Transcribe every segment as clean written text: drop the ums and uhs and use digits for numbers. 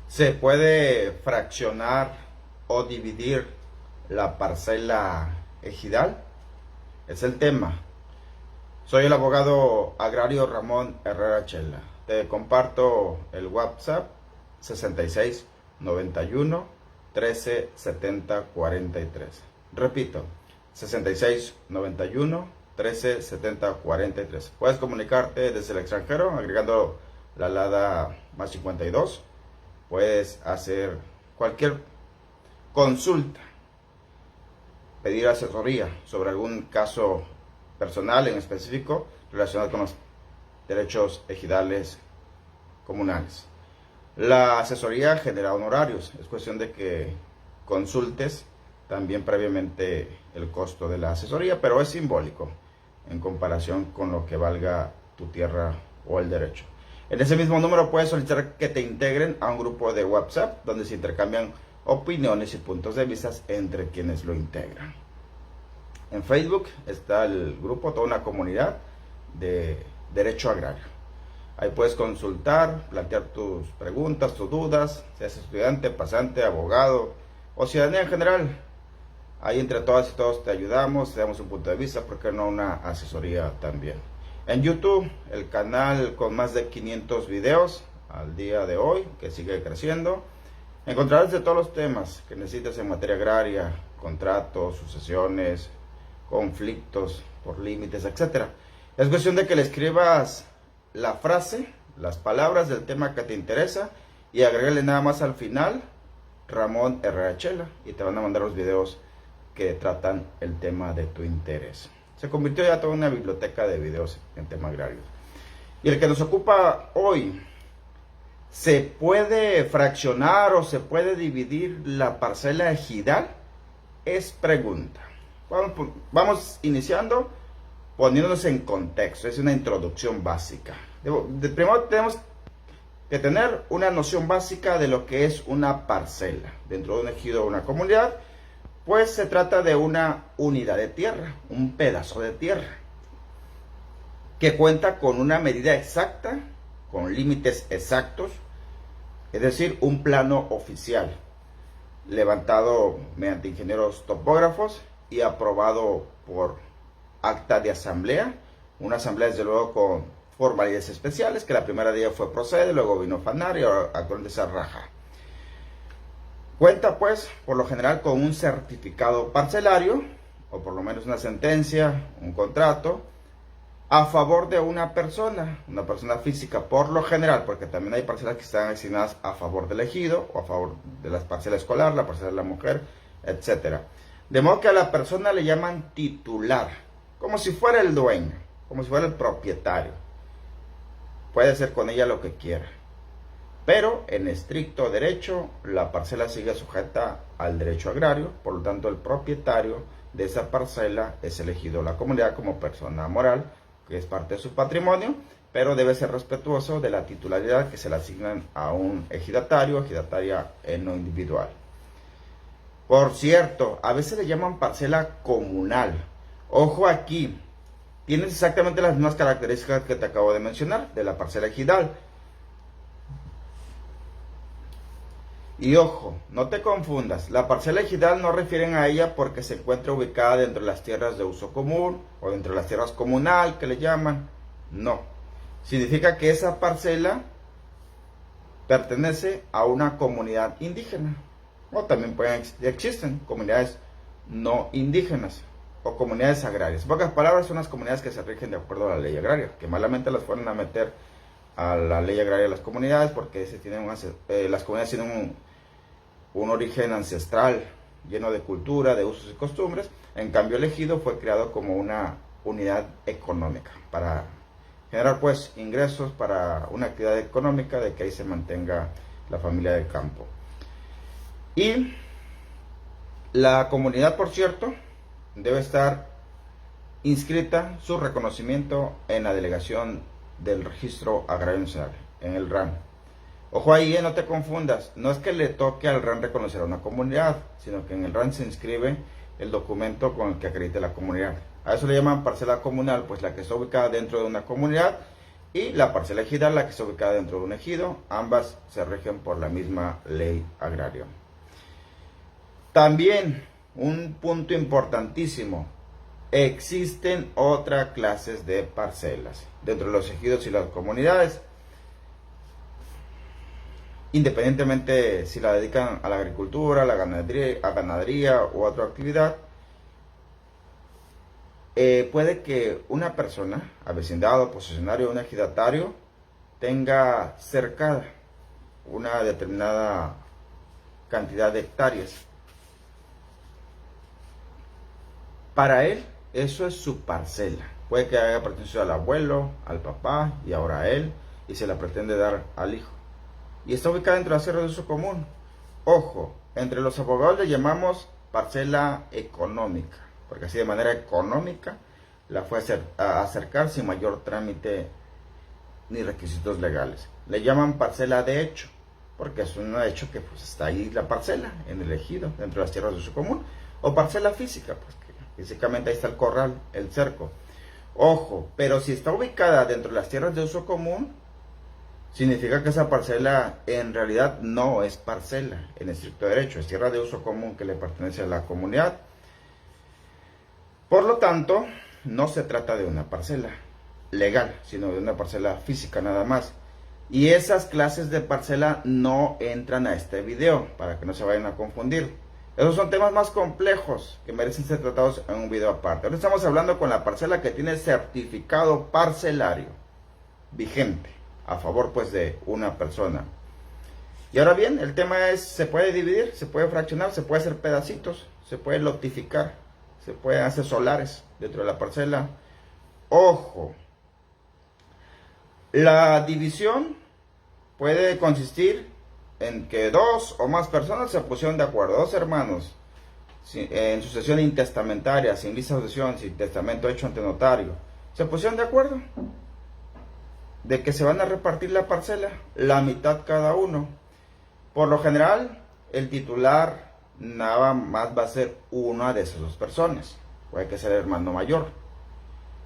¿Se puede fraccionar o dividir la parcela ejidal? Es el tema. Soy el abogado agrario Ramón Herrera Chela. Te comparto el WhatsApp 66 91 13 70 43. Repito, 66 91 13 70 43. Puedes comunicarte desde el extranjero agregando la alada más 52. Puedes hacer cualquier consulta, pedir asesoría sobre algún caso personal en específico relacionado con los derechos ejidales comunales. La asesoría genera honorarios, es cuestión de que consultes también previamente el costo de la asesoría, pero es simbólico en comparación con lo que valga tu tierra o el derecho. En ese mismo número puedes solicitar que te integren a un grupo de WhatsApp donde se intercambian opiniones y puntos de vista entre quienes lo integran. En Facebook está el grupo, toda una comunidad de derecho agrario. Ahí puedes consultar, plantear tus preguntas, tus dudas, seas estudiante, pasante, abogado o ciudadanía en general. Ahí entre todas y todos te ayudamos, te damos un punto de vista, ¿por qué no una asesoría también? En YouTube, el canal con más de 500 videos al día de hoy, que sigue creciendo. Encontrarás de todos los temas que necesites en materia agraria, contratos, sucesiones, conflictos por límites, etc. Es cuestión de que le escribas la frase, las palabras del tema que te interesa y agregarle nada más al final Ramón Herrera Chela y te van a mandar los videos que tratan el tema de tu interés. Se convirtió ya toda una biblioteca de videos en tema agrario. Y el que nos ocupa hoy, ¿se puede fraccionar o se puede dividir la parcela ejidal? Es pregunta. Vamos iniciando poniéndonos en contexto, es una introducción básica. Primero tenemos que tener una noción básica de lo que es una parcela. Dentro de un ejido o una comunidad, pues se trata de una unidad de tierra, un pedazo de tierra, que cuenta con una medida exacta, con límites exactos, es decir, un plano oficial, levantado mediante ingenieros topógrafos y aprobado por acta de asamblea, una asamblea desde luego con formalidades especiales, que la primera de ellas fue Procede, luego vino FANAR y ahora actualmente se Raja. Cuenta pues, por lo general, con un certificado parcelario, o por lo menos una sentencia, un contrato, a favor de una persona física, por lo general, porque también hay parcelas que están asignadas a favor del ejido, o a favor de la parcela escolar, la parcela de la mujer, etc. De modo que a la persona le llaman titular, como si fuera el dueño, como si fuera el propietario. Puede hacer con ella lo que quiera. Pero en estricto derecho, la parcela sigue sujeta al derecho agrario, por lo tanto el propietario de esa parcela es elegido la comunidad como persona moral, que es parte de su patrimonio, pero debe ser respetuoso de la titularidad que se le asignan a un ejidatario o ejidataria en lo individual. Por cierto, a veces le llaman parcela comunal. Ojo aquí, tienes exactamente las mismas características que te acabo de mencionar de la parcela ejidal. Y ojo, no te confundas, la parcela ejidal no refieren a ella porque se encuentra ubicada dentro de las tierras de uso común o dentro de las tierras comunal que le llaman. No, significa que esa parcela pertenece a una comunidad indígena. O también existen comunidades no indígenas o comunidades agrarias. En pocas palabras, son las comunidades que se rigen de acuerdo a la ley agraria, que malamente las fueron a meter a la ley agraria de las comunidades porque las comunidades tienen un origen ancestral lleno de cultura, de usos y costumbres. En cambio, el ejido fue creado como una unidad económica para generar pues ingresos para una actividad económica de que ahí se mantenga la familia del campo. Y la comunidad, por cierto, debe estar inscrita su reconocimiento en la delegación del Registro Agrario Nacional, en el RAN. Ojo ahí, no te confundas, no es que le toque al RAN reconocer a una comunidad, sino que en el RAN se inscribe el documento con el que acredite la comunidad. A eso le llaman parcela comunal, pues la que está ubicada dentro de una comunidad y la parcela ejidal, la que está ubicada dentro de un ejido. Ambas se rigen por la misma ley agraria. También un punto importantísimo: existen otras clases de parcelas dentro de los ejidos y las comunidades, independientemente si la dedican a la agricultura, a la ganadería u otra actividad. Puede que una persona, avecindado, posesionario, un ejidatario, tenga cercada una determinada cantidad de hectáreas. Para él, eso es su parcela. Puede que haya pertenecido al abuelo, al papá y ahora a él, y se la pretende dar al hijo. Y está ubicada dentro de la sierra de uso común. Ojo, entre los abogados le llamamos parcela económica, porque así de manera económica la fue a acercar sin mayor trámite ni requisitos legales. Le llaman parcela de hecho, porque es un hecho que pues está ahí la parcela, en el ejido, dentro de las tierras de uso común. O parcela física, pues que físicamente ahí está el corral, el cerco. Ojo, pero si está ubicada dentro de las tierras de uso común, significa que esa parcela en realidad no es parcela en estricto derecho, es tierra de uso común que le pertenece a la comunidad. Por lo tanto, no se trata de una parcela legal, sino de una parcela física nada más. Y esas clases de parcela no entran a este video, para que no se vayan a confundir. Esos son temas más complejos que merecen ser tratados en un video aparte. Ahora estamos hablando con la parcela que tiene certificado parcelario vigente, a favor pues de una persona. Y ahora bien, el tema es, se puede dividir, se puede fraccionar, se puede hacer pedacitos, se puede lotificar, se pueden hacer solares dentro de la parcela. Ojo, la división puede consistir en que dos o más personas se pusieron de acuerdo, dos hermanos, en sucesión intestamentaria, sin lista de sucesión, sin testamento hecho ante notario, se pusieron de acuerdo de que se van a repartir la parcela, la mitad cada uno. Por lo general, el titular nada más va a ser una de esas dos personas, puede que sea el hermano mayor,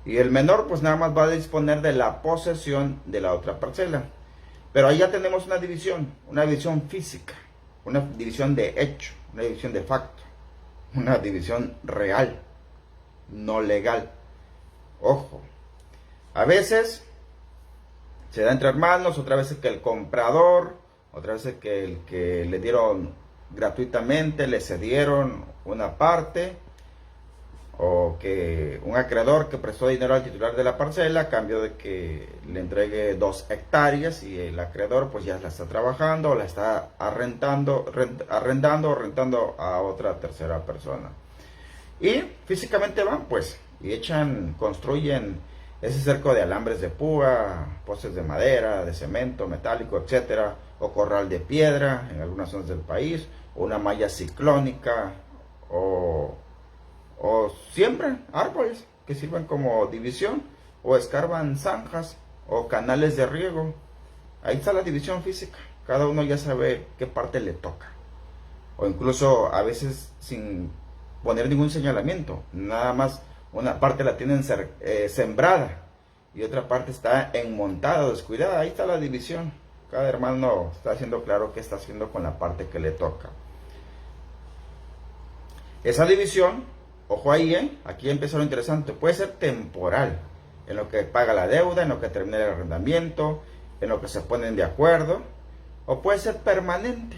y el menor pues nada más va a disponer de la posesión de la otra parcela. Pero ahí ya tenemos una división física, una división de hecho, una división de facto, una división real, no legal. Ojo, a veces se da entre hermanos, otra vez que el comprador, otra vez que el que le dieron gratuitamente, le cedieron una parte, o que un acreedor que prestó dinero al titular de la parcela a cambio de que le entregue 2 hectáreas y el acreedor pues ya la está trabajando o la está arrendando o rentando a otra tercera persona. Y físicamente van pues y construyen ese cerco de alambres de púa, postes de madera, de cemento, metálico, etcétera, o corral de piedra en algunas zonas del país, o una malla ciclónica, o siembran árboles que sirven como división, o escarban zanjas o canales de riego. Ahí está la división física, cada uno ya sabe qué parte le toca, o incluso a veces sin poner ningún señalamiento, nada más una parte la tienen sembrada y otra parte está enmontada, descuidada. Ahí está la división, cada hermano está haciendo claro qué está haciendo con la parte que le toca. Esa división, ojo ahí, aquí empieza lo interesante, puede ser temporal, en lo que paga la deuda, en lo que termina el arrendamiento, en lo que se ponen de acuerdo, o puede ser permanente,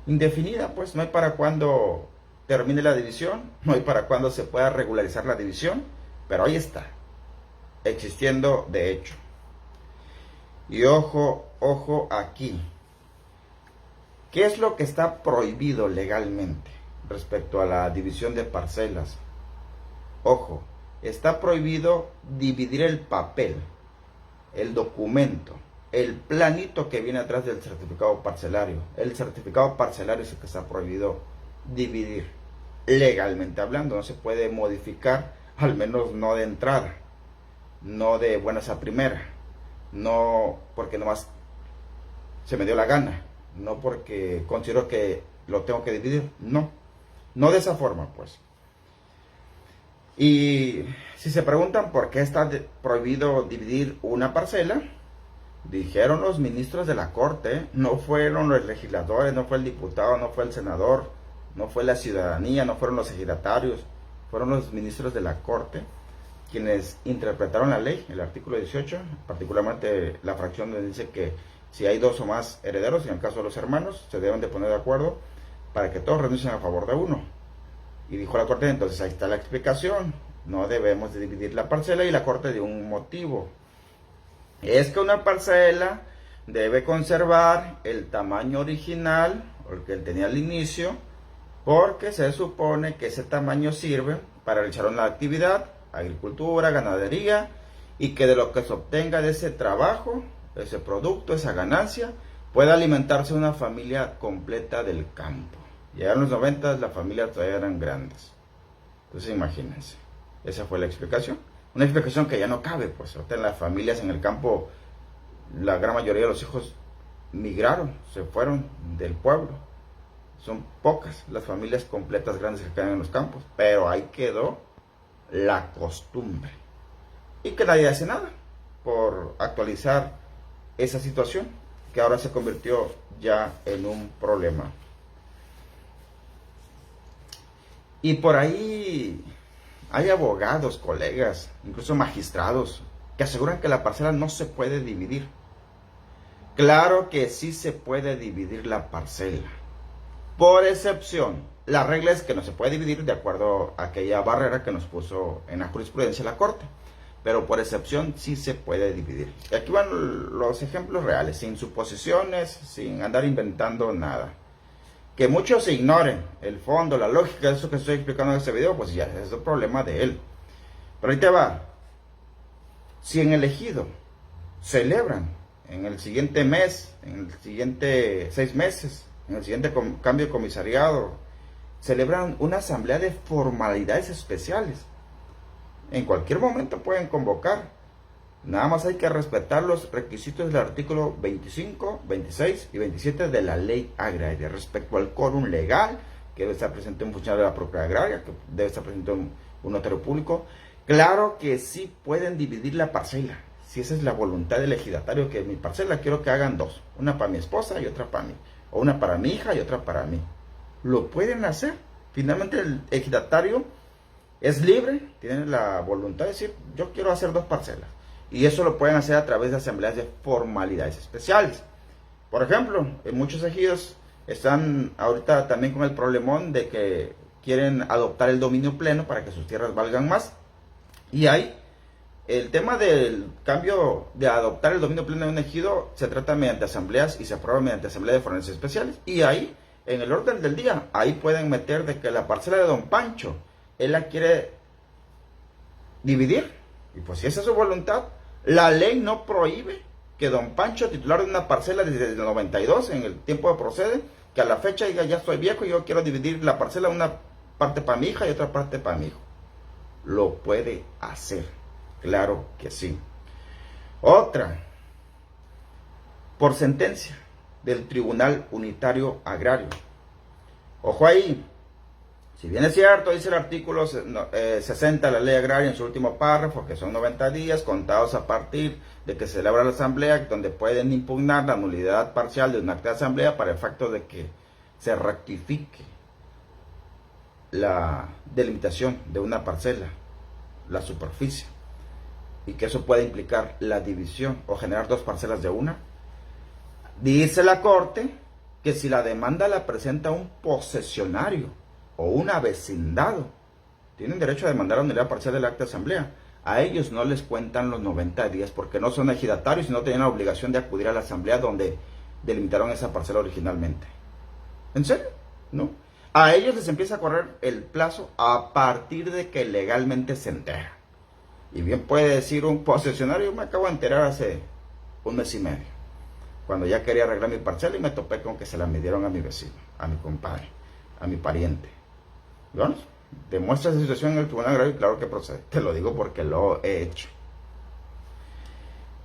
indefinida, pues no hay para cuándo termine la división, no hay para cuándo se pueda regularizar la división, pero ahí está, existiendo de hecho. Y ojo aquí, ¿qué es lo que está prohibido legalmente respecto a la división de parcelas? Ojo, está prohibido dividir el papel, el documento, el planito que viene atrás del certificado parcelario. El certificado parcelario es el que está prohibido dividir. Legalmente hablando, no se puede modificar, al menos no de entrada, no de buenas a primera, no porque nomás se me dio la gana, no porque considero que lo tengo que dividir, no de esa forma pues. Y si se preguntan por qué está prohibido dividir una parcela, dijeron los ministros de la Corte, no fueron los legisladores, no fue el diputado, no fue el senador, no fue la ciudadanía, no fueron los ejidatarios, fueron los ministros de la Corte quienes interpretaron la ley, el artículo 18, particularmente la fracción donde dice que si hay dos o más herederos, en el caso de los hermanos, se deben de poner de acuerdo para que todos renuncien a favor de uno. Y dijo la Corte, entonces ahí está la explicación, no debemos de dividir la parcela, y la Corte dio un motivo. Es que una parcela debe conservar el tamaño original, o el que él tenía al inicio, porque se supone que ese tamaño sirve para realizar una actividad, agricultura, ganadería, y que de lo que se obtenga de ese trabajo, ese producto, esa ganancia, pueda alimentarse una familia completa del campo. Ya en los 90 las familias todavía eran grandes. Entonces imagínense, esa fue la explicación. Una explicación que ya no cabe, pues ahorita en las familias en el campo, la gran mayoría de los hijos migraron, se fueron del pueblo. Son pocas las familias completas grandes que quedan en los campos, pero ahí quedó la costumbre. Y que nadie hace nada por actualizar esa situación, que ahora se convirtió ya en un problema. Y por ahí hay abogados, colegas, incluso magistrados, que aseguran que la parcela no se puede dividir. Claro que sí se puede dividir la parcela. Por excepción, la regla es que no se puede dividir de acuerdo a aquella barrera que nos puso en la jurisprudencia la Corte. Pero por excepción sí se puede dividir. Y aquí van los ejemplos reales, sin suposiciones, sin andar inventando nada. Que muchos ignoren el fondo, la lógica de eso que estoy explicando en este video, pues ya es el problema de él. Pero ahí te va. Si en el ejido celebran en el siguiente mes, en el siguiente 6 meses, en el siguiente cambio de comisariado, celebran una asamblea de formalidades especiales, en cualquier momento pueden convocar. Nada más hay que respetar los requisitos del artículo 25, 26 y 27 de la ley agraria respecto al quórum legal, que debe estar presente un funcionario de la propiedad agraria, que debe estar presente un notario público. Claro que sí pueden dividir la parcela, si esa es la voluntad del ejidatario, que mi parcela quiero que hagan dos, una para mi esposa y otra para mí, o una para mi hija y otra para mí. Lo pueden hacer. Finalmente el ejidatario es libre, tiene la voluntad de decir, yo quiero hacer dos parcelas. Y eso lo pueden hacer a través de asambleas de formalidades especiales. Por ejemplo, en muchos ejidos están ahorita también con el problemón de que quieren adoptar el dominio pleno para que sus tierras valgan más. Y ahí, el tema del cambio de adoptar el dominio pleno de un ejido se trata mediante asambleas y se aprueba mediante asambleas de formalidades especiales. Y ahí, en el orden del día, ahí pueden meter de que la parcela de don Pancho, él la quiere dividir. Y pues si esa es su voluntad, la ley no prohíbe que don Pancho, titular de una parcela desde el 92, en el tiempo de procede, que a la fecha diga, ya estoy viejo y yo quiero dividir la parcela, una parte para mi hija y otra parte para mi hijo. Lo puede hacer, claro que sí. Otra, por sentencia del Tribunal Unitario Agrario. Ojo ahí. Si bien es cierto, dice el artículo 60 de la ley agraria en su último párrafo, que son 90 días contados a partir de que se celebra la asamblea, donde pueden impugnar la nulidad parcial de un acta de asamblea para efecto de que se rectifique la delimitación de una parcela, la superficie, y que eso puede implicar la división o generar dos parcelas de una. Dice la Corte que si la demanda la presenta un posesionario o un avecindado, tienen derecho a demandar la nulidad parcial del acta de asamblea. A ellos no les cuentan los 90 días porque no son ejidatarios y no tenían la obligación de acudir a la asamblea donde delimitaron esa parcela originalmente. ¿En serio? No. A ellos les empieza a correr el plazo a partir de que legalmente se entera. Y bien puede decir un posesionario, me acabo de enterar hace un mes y medio, cuando ya quería arreglar mi parcela y me topé con que se la midieron a mi vecino, a mi compadre, a mi pariente. Bueno, demuestra esa situación en el Tribunal Agrario y claro que procede. Te lo digo porque lo he hecho.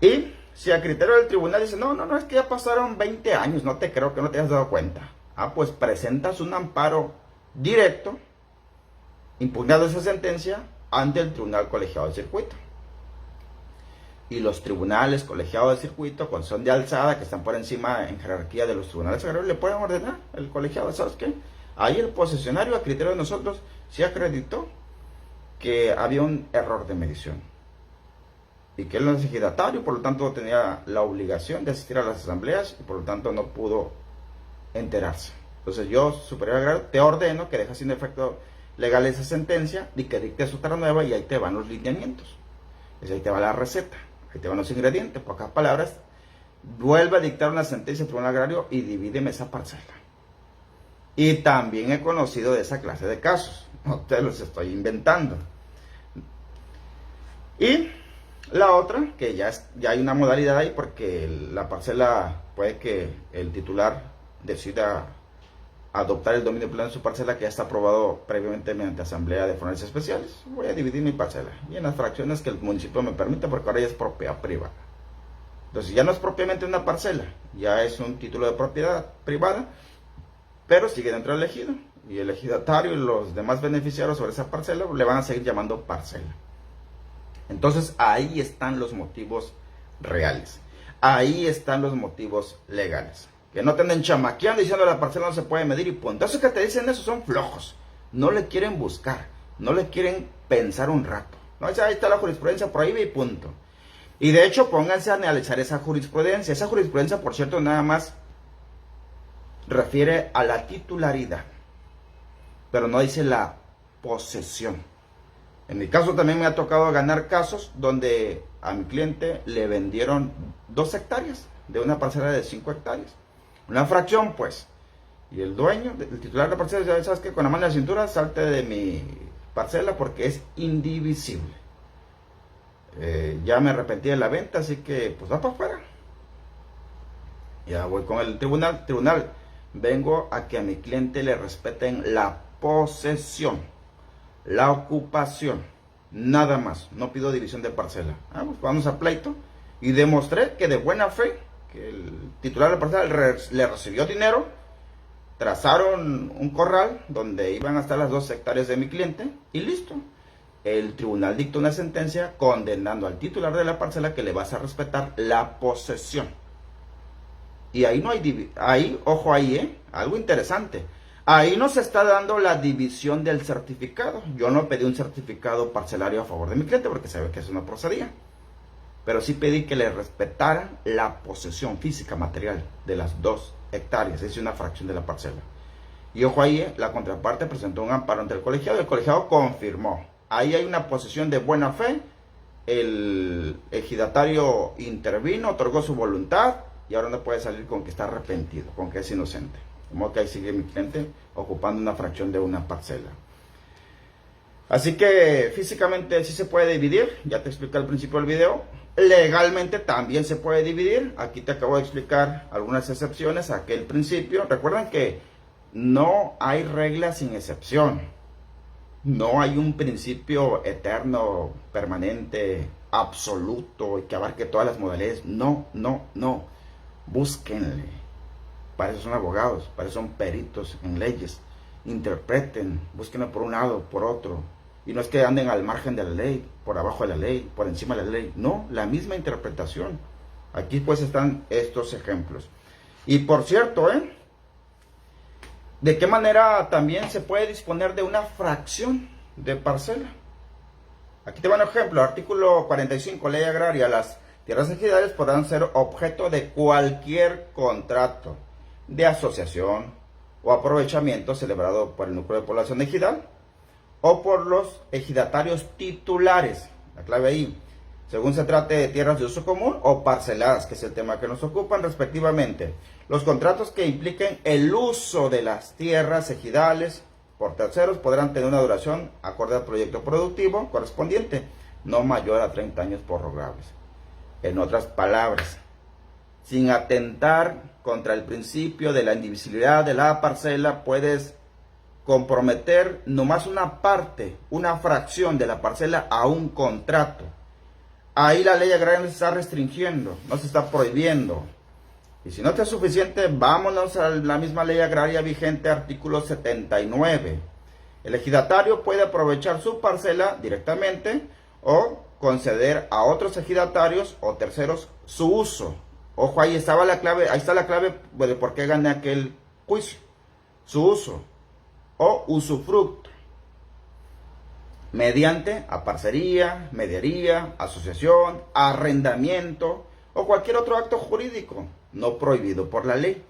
Y si a criterio del tribunal dice, no, es que ya pasaron 20 años, no te creo que no te hayas dado cuenta. Pues presentas un amparo directo, impugnando esa sentencia ante el Tribunal Colegiado de Circuito. Y los tribunales colegiados de circuito, cuando son de alzada, que están por encima en jerarquía de los tribunales agrarios, le pueden ordenar el colegiado, ¿sabes qué? Ahí el posesionario, a criterio de nosotros, sí acreditó que había un error de medición. Y que él no es ejidatario, por lo tanto tenía la obligación de asistir a las asambleas y por lo tanto no pudo enterarse. Entonces yo, superior agrario, te ordeno que dejes sin efecto legal esa sentencia y que dictes otra nueva y ahí te van los lineamientos. Ahí te va la receta. Ahí te van los ingredientes, pocas palabras. Vuelve a dictar una sentencia al Tribunal Agrario y divídeme esa parcela. Y también he conocido de esa clase de casos. No te los estoy inventando. Y la otra, que ya hay una modalidad ahí, porque la parcela puede que el titular decida adoptar el dominio pleno de su parcela, que ya está aprobado previamente mediante asamblea de forales especiales. Voy a dividir mi parcela y en las fracciones que el municipio me permite, porque ahora ya es propiedad privada. Entonces ya no es propiamente una parcela, ya es un título de propiedad privada, pero sigue dentro del ejido, y el ejidatario y los demás beneficiarios sobre esa parcela le van a seguir llamando parcela. Entonces ahí están los motivos reales, ahí están los motivos legales. Que no te anden chamaqueando diciendo la parcela no se puede medir y punto. Esos que te dicen eso son flojos. No le quieren buscar. No le quieren pensar un rato. No, ahí está la jurisprudencia, prohíbe y punto. Y de hecho, pónganse a analizar esa jurisprudencia. Esa jurisprudencia, por cierto, nada más refiere a la titularidad. Pero no dice la posesión. En mi caso también me ha tocado ganar casos donde a mi cliente le vendieron 2 hectáreas de una parcela de 5 hectáreas. Una fracción, pues. Y el dueño, el titular de la parcela, ya sabes que con la mano en la cintura salte de mi parcela porque es indivisible. Ya me arrepentí de la venta, así que pues va para afuera. Ya voy con el tribunal. Tribunal, vengo a que a mi cliente le respeten la posesión, la ocupación, nada más. No pido división de parcela. Pues vamos a pleito. Y demostré que de buena fe, que el titular de la parcela le recibió dinero, trazaron un corral donde iban a estar las 2 hectáreas de mi cliente y listo. El tribunal dictó una sentencia condenando al titular de la parcela que le vas a respetar la posesión. Y ahí no hay ojo ahí, algo interesante. Ahí no se está dando la división del certificado. Yo no pedí un certificado parcelario a favor de mi cliente porque sabe que eso no procedía. Pero sí pedí que le respetaran la posesión física material de las 2 hectáreas, es una fracción de la parcela. Y ojo ahí, la contraparte presentó un amparo ante el colegiado y el colegiado confirmó. Ahí hay una posesión de buena fe, el ejidatario intervino, otorgó su voluntad y ahora no puede salir con que está arrepentido, con que es inocente. De modo que ahí sigue mi cliente ocupando una fracción de una parcela. Así que físicamente sí se puede dividir, ya te expliqué al principio del video. Legalmente también se puede dividir. Aquí te acabo de explicar algunas excepciones a aquel principio. Recuerden que no hay regla sin excepción. No hay un principio eterno, permanente, absoluto y que abarque todas las modalidades. No. Búsquenle. Para eso son abogados, para eso son peritos en leyes. Interpreten, búsquenlo por un lado, por otro. Y no es que anden al margen de la ley, por abajo de la ley, por encima de la ley. No, la misma interpretación. Aquí pues están estos ejemplos. Y por cierto, ¿de qué manera también se puede disponer de una fracción de parcela? Aquí te va un ejemplo. Artículo 45, Ley Agraria. Las tierras ejidales podrán ser objeto de cualquier contrato de asociación o aprovechamiento celebrado por el núcleo de población ejidal o por los ejidatarios titulares, la clave ahí, según se trate de tierras de uso común o parceladas, que es el tema que nos ocupan respectivamente. Los contratos que impliquen el uso de las tierras ejidales por terceros podrán tener una duración acorde al proyecto productivo correspondiente, no mayor a 30 años prorrogables. En otras palabras, sin atentar contra el principio de la indivisibilidad de la parcela, puedes comprometer nomás una parte, una fracción de la parcela a un contrato. Ahí la ley agraria no se está restringiendo, no se está prohibiendo. Y si no te es suficiente, vámonos a la misma ley agraria vigente, artículo 79. El ejidatario puede aprovechar su parcela directamente o conceder a otros ejidatarios o terceros su uso. Ojo, ahí estaba la clave, ahí está la clave de por qué gané aquel juicio. Su uso o usufructo mediante aparcería, mediaría, asociación, arrendamiento o cualquier otro acto jurídico no prohibido por la ley,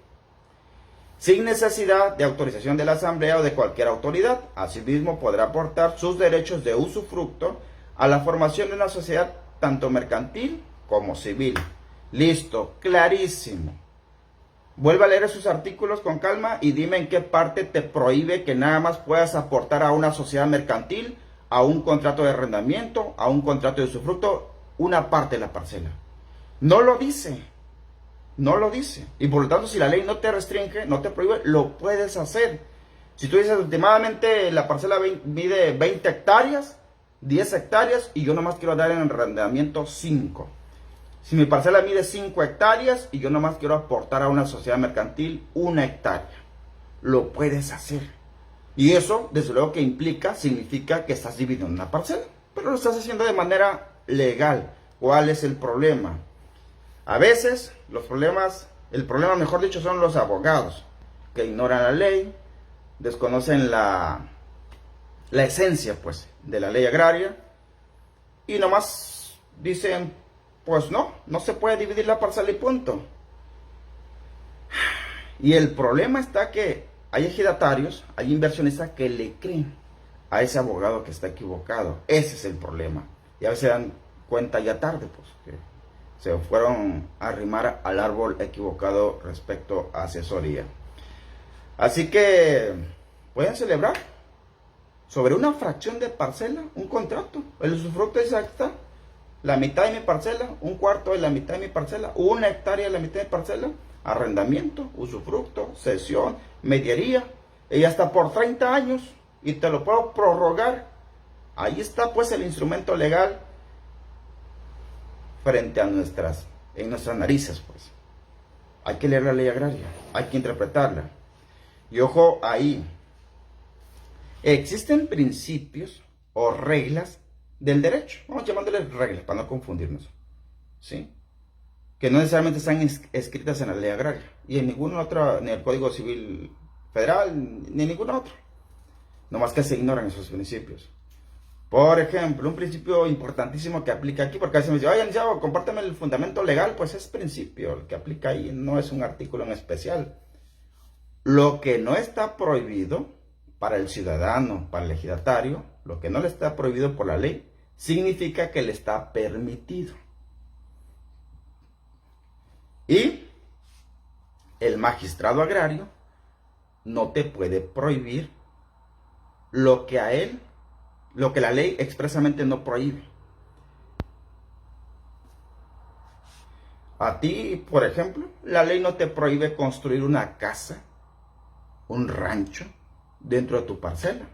sin necesidad de autorización de la asamblea o de cualquier autoridad. Asimismo, podrá aportar sus derechos de usufructo a la formación de una sociedad tanto mercantil como civil. Listo, clarísimo. Vuelve a leer esos artículos con calma y dime en qué parte te prohíbe que nada más puedas aportar a una sociedad mercantil, a un contrato de arrendamiento, a un contrato de usufructo, una parte de la parcela. No lo dice. No lo dice. Y por lo tanto, si la ley no te restringe, no te prohíbe, lo puedes hacer. Si tú dices, últimamente la parcela mide 20 hectáreas, 10 hectáreas, y yo nomás quiero dar en arrendamiento 5. Si mi parcela mide 5 hectáreas y yo nomás quiero aportar a una sociedad mercantil 1 hectárea, lo puedes hacer. Y eso, desde luego que significa que estás dividiendo una parcela, pero lo estás haciendo de manera legal. ¿Cuál es el problema? A veces, el problema mejor dicho, son los abogados, que ignoran la ley, desconocen la esencia, pues, de la ley agraria, y nomás dicen, pues no se puede dividir la parcela y punto. Y el problema está que hay ejidatarios, hay inversionistas que le creen a ese abogado que está equivocado. Ese es el problema. Y a veces se dan cuenta ya tarde, pues, que se fueron a arrimar al árbol equivocado respecto a asesoría. Así que pueden celebrar sobre una fracción de parcela un contrato. El usufructo dice, aquí está, la mitad de mi parcela, un cuarto de la mitad de mi parcela, 1 hectárea de la mitad de parcela, arrendamiento, usufructo, cesión, mediaría, y hasta por 30 años, y te lo puedo prorrogar. Ahí está pues el instrumento legal frente a en nuestras narices, pues. Hay que leer la ley agraria, hay que interpretarla. Y ojo ahí, existen principios o reglas del derecho, vamos llamándoles reglas para no confundirnos, ¿sí? Que no necesariamente están escritas en la ley agraria y en ninguna otra, ni el Código Civil Federal, ni en ninguna otra, nomás que se ignoran esos principios. Por ejemplo, un principio importantísimo que aplica aquí, porque a veces me dicen, oye, licenciado, compárteme el fundamento legal. Pues es principio el que aplica ahí, no es un artículo en especial. Lo que no está prohibido para el ciudadano, para el ejidatario, lo que no le está prohibido por la ley, significa que le está permitido. Y el magistrado agrario no te puede prohibir lo que la ley expresamente no prohíbe. A ti, por ejemplo, la ley no te prohíbe construir una casa, un rancho dentro de tu parcela,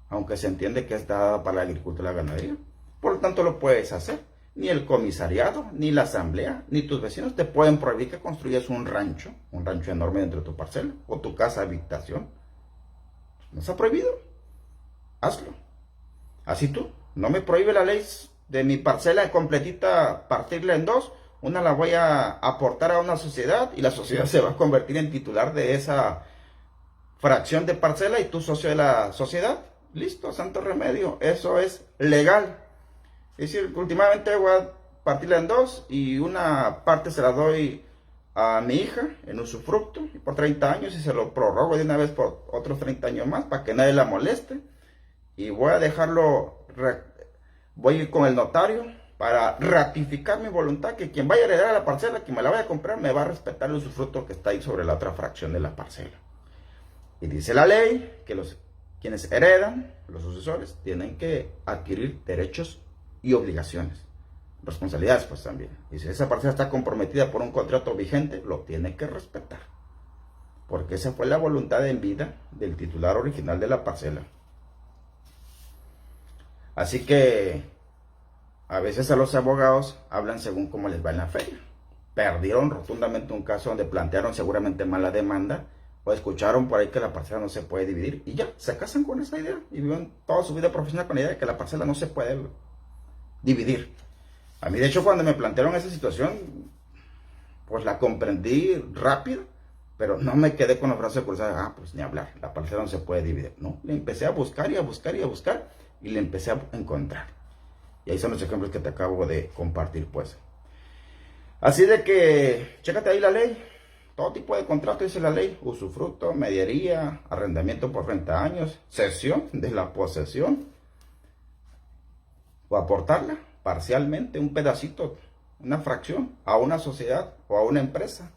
aunque se entiende que es dada para la agricultura y la ganadería. Por lo tanto, lo puedes hacer. Ni el comisariado, ni la asamblea, ni tus vecinos te pueden prohibir que construyas un rancho enorme dentro de tu parcela, o tu casa habitación. ¿No está prohibido? Hazlo. Así tú, no me prohíbe la ley de mi parcela completita partirla en dos. Una la voy a aportar a una sociedad y la sociedad se va a convertir en titular de esa fracción de parcela y tú socio de la sociedad. Listo, santo remedio, eso es legal. Es decir, últimamente voy a partirla en dos y una parte se la doy a mi hija en usufructo por 30 años y se lo prorrogo de una vez por otros 30 años más para que nadie la moleste. Y voy a dejarlo, voy a ir con el notario para ratificar mi voluntad que quien vaya a heredar a la parcela, quien me la vaya a comprar, me va a respetar el usufructo que está ahí sobre la otra fracción de la parcela. Y dice la ley que quienes heredan, los sucesores, tienen que adquirir derechos y obligaciones, responsabilidades pues también. Y si esa parcela está comprometida por un contrato vigente, lo tiene que respetar, porque esa fue la voluntad en vida del titular original de la parcela. Así que a veces a los abogados hablan según cómo les va en la feria. Perdieron rotundamente un caso donde plantearon seguramente mal la demanda, o escucharon por ahí que la parcela no se puede dividir y ya, se casan con esa idea y viven toda su vida profesional con la idea de que la parcela no se puede dividir. A mí, de hecho, cuando me plantearon esa situación, pues la comprendí rápido, pero no me quedé con los brazos cruzados. Pues ni hablar, la parcela no se puede dividir. No, le empecé a buscar y a buscar y a buscar y le empecé a encontrar. Y ahí son los ejemplos que te acabo de compartir, pues. Así de que, chécate ahí la ley. Todo tipo de contrato dice la ley: usufructo, mediería, arrendamiento por 30 años, cesión de la posesión, o aportarla parcialmente, un pedacito, una fracción, a una sociedad o a una empresa.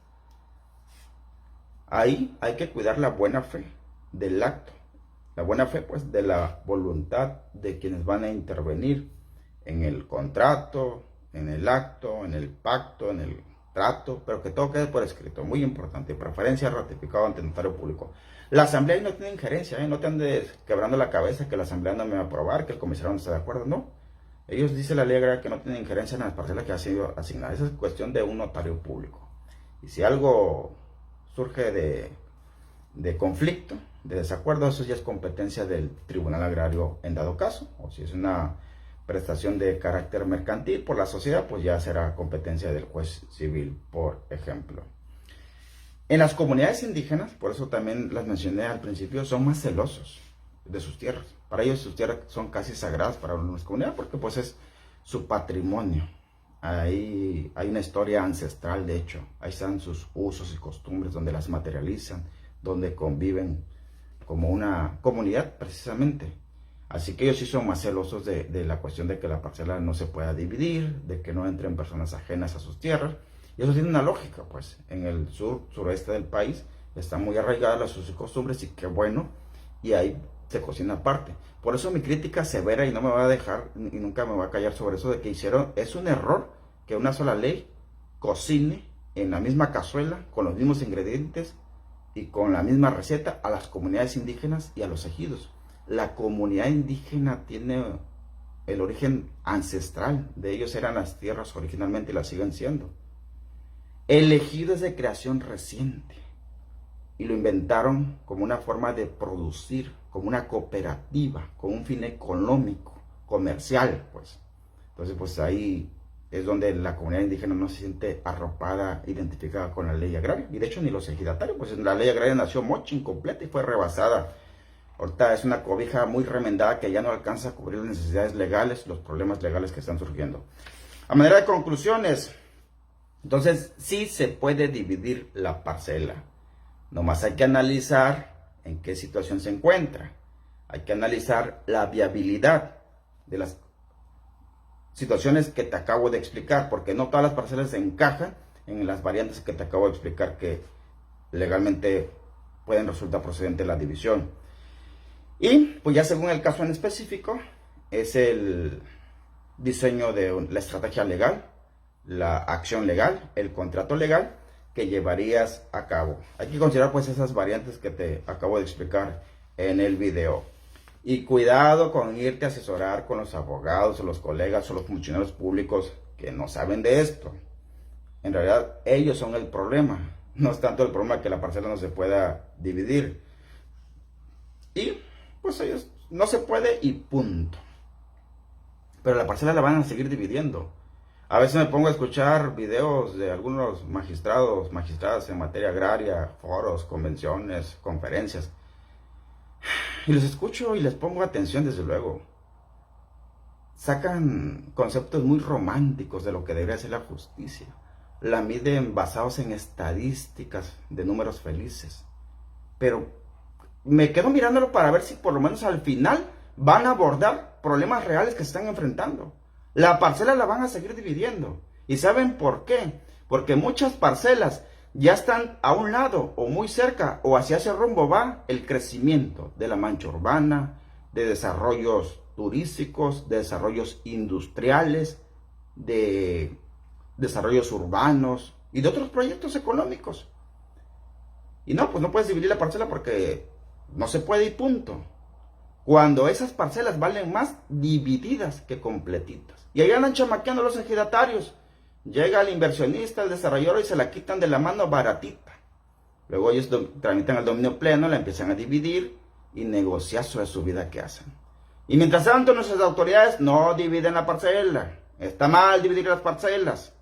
Ahí hay que cuidar la buena fe del acto. La buena fe, pues, de la voluntad de quienes van a intervenir en el contrato, en el acto, en el pacto, en el trato, pero que todo quede por escrito, muy importante, preferencia ratificado ante el notario público. La asamblea ahí no tiene injerencia, no te andes quebrando la cabeza que la asamblea no me va a aprobar, que el comisario no está de acuerdo, no. Ellos, dice la ley agraria, que no tienen injerencia en las parcelas que han sido asignadas. Esa es cuestión de un notario público. Y si algo surge de conflicto, de desacuerdo, eso ya es competencia del Tribunal Agrario en dado caso, o si es una prestación de carácter mercantil por la sociedad, pues ya será competencia del juez civil, por ejemplo. En las comunidades indígenas, por eso también las mencioné al principio, son más celosos de sus tierras. Para ellos sus tierras son casi sagradas para una comunidad porque pues es su patrimonio. Ahí hay una historia ancestral, de hecho. Ahí están sus usos y costumbres, donde las materializan, donde conviven como una comunidad precisamente. Así que ellos sí son más celosos de la cuestión de que la parcela no se pueda dividir, de que no entren personas ajenas a sus tierras. Y eso tiene una lógica, pues. En el sureste del país están muy arraigadas las usos y costumbres, y qué bueno, y ahí se cocina aparte. Por eso mi crítica severa, y no me va a dejar y nunca me va a callar sobre eso, de que es un error que una sola ley cocine en la misma cazuela, con los mismos ingredientes y con la misma receta, a las comunidades indígenas y a los ejidos. La comunidad indígena tiene el origen ancestral, de ellos eran las tierras originalmente y las siguen siendo. El ejido es de creación reciente y lo inventaron como una forma de producir, como una cooperativa, con un fin económico, comercial, pues. Entonces, pues ahí es donde la comunidad indígena no se siente arropada, identificada con la ley agraria. Y de hecho ni los ejidatarios, pues la ley agraria nació mocha, incompleta, y fue rebasada. Ahorita es una cobija muy remendada que ya no alcanza a cubrir las necesidades legales, los problemas legales que están surgiendo. A manera de conclusiones, entonces sí se puede dividir la parcela. Nomás hay que analizar en qué situación se encuentra. Hay que analizar la viabilidad de las situaciones que te acabo de explicar, porque no todas las parcelas se encajan en las variantes que te acabo de explicar que legalmente pueden resultar procedente la división. Y pues ya según el caso en específico, es el diseño de la estrategia legal, la acción legal, el contrato legal que llevarías a cabo. Hay que considerar pues esas variantes que te acabo de explicar en el video. Y cuidado con irte a asesorar con los abogados o los colegas o los funcionarios públicos que no saben de esto. En realidad ellos son el problema. No es tanto el problema que la parcela no se pueda dividir. Y pues ellos no se puede y punto. Pero la parcela la van a seguir dividiendo. A veces me pongo a escuchar videos de algunos magistrados, magistradas en materia agraria, foros, convenciones, conferencias. Y los escucho y les pongo atención, desde luego. Sacan conceptos muy románticos de lo que debería ser la justicia. La miden basados en estadísticas de números felices. Pero me quedo mirándolo para ver si por lo menos al final van a abordar problemas reales que se están enfrentando. La parcela la van a seguir dividiendo. ¿Y saben por qué? Porque muchas parcelas ya están a un lado o muy cerca, o hacia ese rumbo va el crecimiento de la mancha urbana, de desarrollos turísticos, de desarrollos industriales, de desarrollos urbanos y de otros proyectos económicos. Y no, pues no puedes dividir la parcela porque no se puede y punto. Cuando esas parcelas valen más divididas que completitas. Y ahí andan chamaqueando los ejidatarios. Llega el inversionista, el desarrollador, y se la quitan de la mano baratita. Luego ellos tramitan el dominio pleno, la empiezan a dividir y negociar sobre su vida que hacen. Y mientras tanto, nuestras autoridades no dividen la parcela. Está mal dividir las parcelas.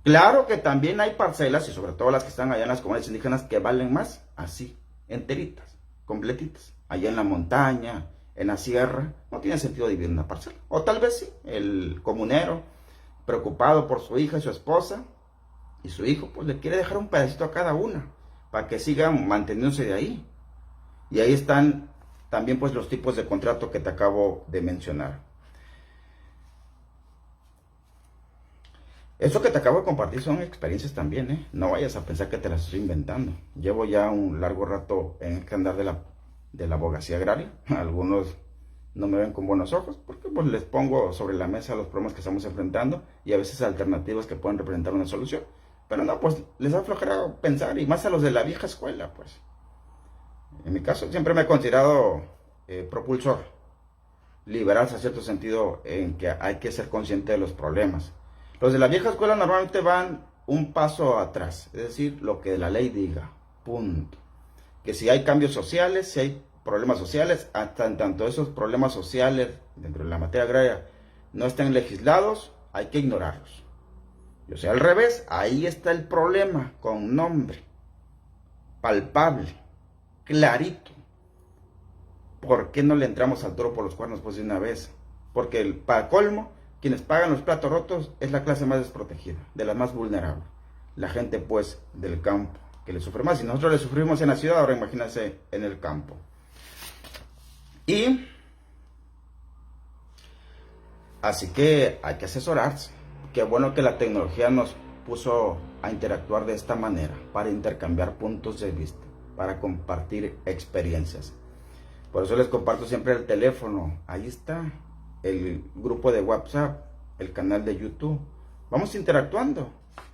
Claro que también hay parcelas, y sobre todo las que están allá en las comunidades indígenas, que valen más, así, enteritas, completitas. Allá en la montaña, en la sierra, no tiene sentido dividir una parcela. O tal vez sí, el comunero, preocupado por su hija y su esposa, y su hijo, pues le quiere dejar un pedacito a cada una, para que sigan manteniéndose de ahí. Y ahí están también pues los tipos de contrato que te acabo de mencionar. Eso que te acabo de compartir son experiencias también, ¿eh? No vayas a pensar que te las estoy inventando. Llevo ya un largo rato en este andar de la abogacía agraria. Algunos no me ven con buenos ojos porque pues les pongo sobre la mesa los problemas que estamos enfrentando y a veces alternativas que pueden representar una solución. Pero no, pues les da flojera pensar, y más a los de la vieja escuela, pues. En mi caso siempre me he considerado propulsor, liberal en cierto sentido, en que hay que ser consciente de los problemas. Los de la vieja escuela normalmente van un paso atrás, es decir, lo que la ley diga, punto. Que si hay cambios sociales, si hay problemas sociales, hasta en tanto esos problemas sociales dentro de la materia agraria no estén legislados, hay que ignorarlos. Yo sé al revés, ahí está el problema, con nombre, palpable, clarito. ¿Por qué no le entramos al toro por los cuernos pues de una vez? Porque para colmo, quienes pagan los platos rotos es la clase más desprotegida, de la más vulnerable. La gente pues del campo, que le sufre más. Si nosotros le sufrimos en la ciudad, ahora imagínense en el campo. Y así que hay que asesorarse. Qué bueno que la tecnología nos puso a interactuar de esta manera, para intercambiar puntos de vista, para compartir experiencias. Por eso les comparto siempre el teléfono. Ahí está el grupo de WhatsApp, el canal de YouTube. Vamos interactuando.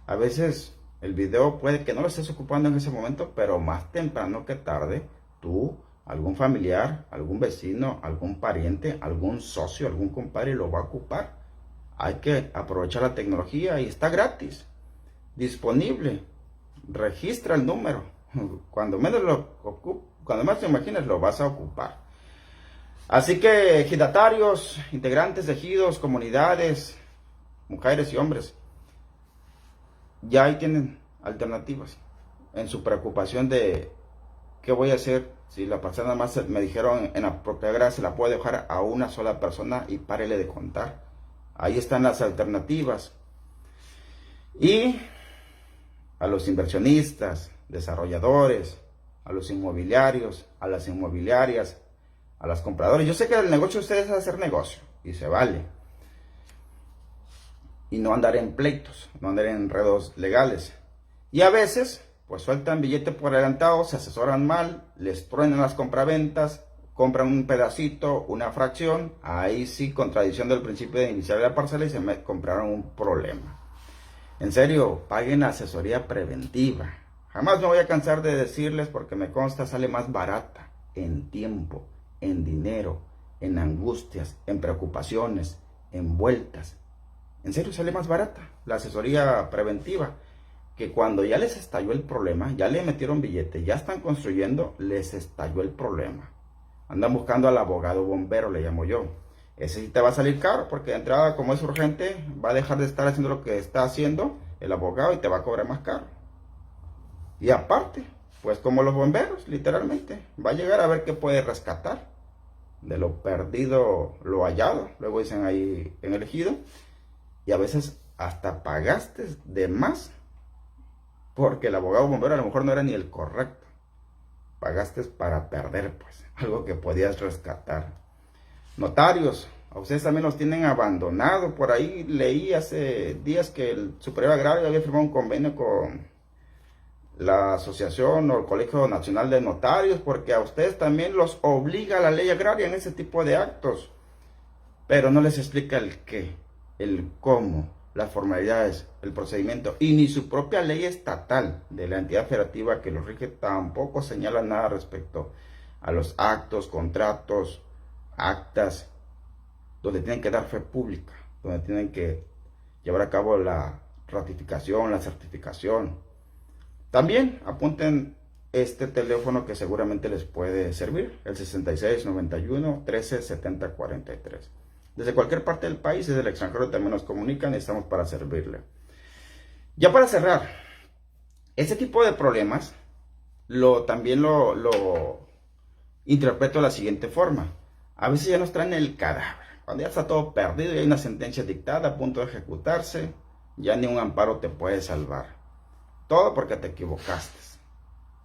A veces el video puede que no lo estés ocupando en ese momento, pero más temprano que tarde, tú, algún familiar, algún vecino, algún pariente, algún socio, algún compadre lo va a ocupar. Hay que aprovechar la tecnología y está gratis, disponible. Registra el número. Cuando menos te imagines lo vas a ocupar. Así que ejidatarios, integrantes de ejidos, comunidades, mujeres y hombres, ya ahí tienen alternativas en su preocupación de qué voy a hacer si la parcela nada más me dijeron en la propiedad agraria se la puedo dejar a una sola persona y párele de contar. Ahí están las alternativas. Y a los inversionistas, desarrolladores, a los inmobiliarios, a las inmobiliarias, a los compradores. Yo sé que el negocio de ustedes es hacer negocio y se vale. Y no andar en pleitos, no andar en enredos legales. Y a veces, pues sueltan billete por adelantado, se asesoran mal, les truenan las compraventas, compran un pedacito, una fracción, ahí sí, contradicción del principio de iniciar la parcela y se compraron un problema. En serio, paguen asesoría preventiva. Jamás me voy a cansar de decirles porque me consta sale más barata en tiempo, en dinero, en angustias, en preocupaciones, en vueltas. En serio sale más barata la asesoría preventiva, que cuando ya les estalló el problema, ya le metieron billete, ya están construyendo, les estalló el problema. Andan buscando al abogado bombero, le llamo yo. Ese sí te va a salir caro, porque de entrada, como es urgente, va a dejar de estar haciendo lo que está haciendo el abogado y te va a cobrar más caro. Y aparte, pues como los bomberos, literalmente, va a llegar a ver qué puede rescatar. De lo perdido, lo hallado, luego dicen ahí en el ejido. Y a veces hasta pagaste de más, porque el abogado bombero a lo mejor no era ni el correcto. Pagaste para perder, pues, algo que podías rescatar. Notarios, a ustedes también los tienen abandonado. Por ahí leí hace días que el Superior Agrario había firmado un convenio con la Asociación o el Colegio Nacional de Notarios, porque a ustedes también los obliga la ley agraria en ese tipo de actos. Pero no les explica el qué, el cómo, las formalidades, el procedimiento, y ni su propia ley estatal de la entidad federativa que los rige tampoco señala nada respecto a los actos, contratos, actas, donde tienen que dar fe pública, donde tienen que llevar a cabo la ratificación, la certificación. También apunten este teléfono que seguramente les puede servir, el 66 91 13 70 43. Desde cualquier parte del país, desde el extranjero también nos comunican y estamos para servirle. Ya para cerrar, este tipo de problemas también lo interpreto de la siguiente forma. A veces ya nos traen el cadáver, cuando ya está todo perdido y hay una sentencia dictada a punto de ejecutarse, ya ni un amparo te puede salvar. Todo porque te equivocaste,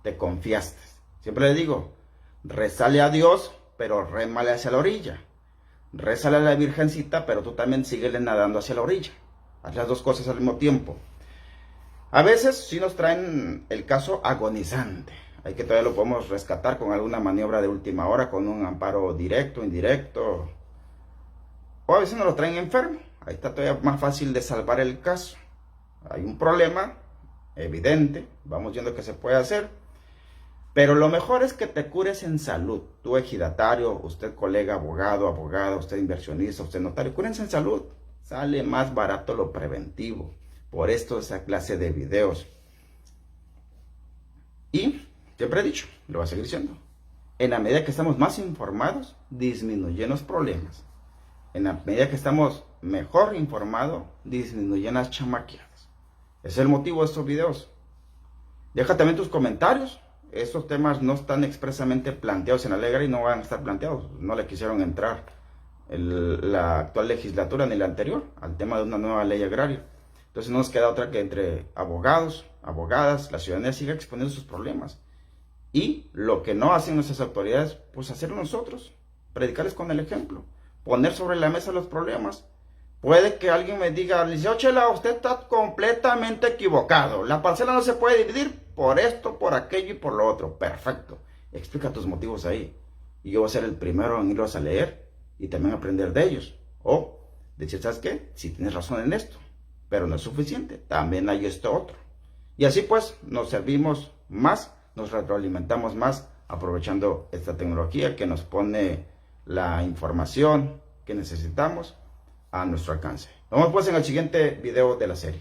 te confiaste. Siempre le digo, rezale a Dios, pero rémale hacia la orilla. Rézale a la Virgencita, pero tú también síguele nadando hacia la orilla. Haz las dos cosas al mismo tiempo. A veces sí nos traen el caso agonizante. Hay que todavía lo podemos rescatar con alguna maniobra de última hora, con un amparo directo, indirecto. O a veces nos lo traen enfermo. Ahí está todavía más fácil de salvar el caso. Hay un problema evidente, vamos viendo qué se puede hacer. Pero lo mejor es que te cures en salud. Tú ejidatario, usted colega, abogado, abogada, usted inversionista, usted notario, cúrense en salud. Sale más barato lo preventivo. Por esto esa clase de videos. Y siempre he dicho, lo voy a seguir diciendo. En la medida que estamos más informados, disminuyen los problemas. En la medida que estamos mejor informados, disminuyen las chamaqueadas. Ese es el motivo de estos videos. Deja también tus comentarios. Estos temas no están expresamente planteados en la ley agraria y no van a estar planteados. No le quisieron entrar la actual legislatura ni la anterior al tema de una nueva ley agraria. Entonces no nos queda otra que entre abogados, abogadas, la ciudadanía siga exponiendo sus problemas. Y lo que no hacen nuestras autoridades, pues hacerlo nosotros. Predicarles con el ejemplo. Poner sobre la mesa los problemas. Puede que alguien me diga, licenciado Chela, usted está completamente equivocado. La parcela no se puede dividir por esto, por aquello y por lo otro. Perfecto. Explica tus motivos ahí. Y yo voy a ser el primero en irlos a leer y también aprender de ellos. O decir, ¿sabes qué? Si tienes razón en esto, pero no es suficiente. También hay esto otro. Y así pues nos servimos más, nos retroalimentamos más aprovechando esta tecnología que nos pone la información que necesitamos a nuestro alcance. Nos vemos pues en el siguiente video de la serie.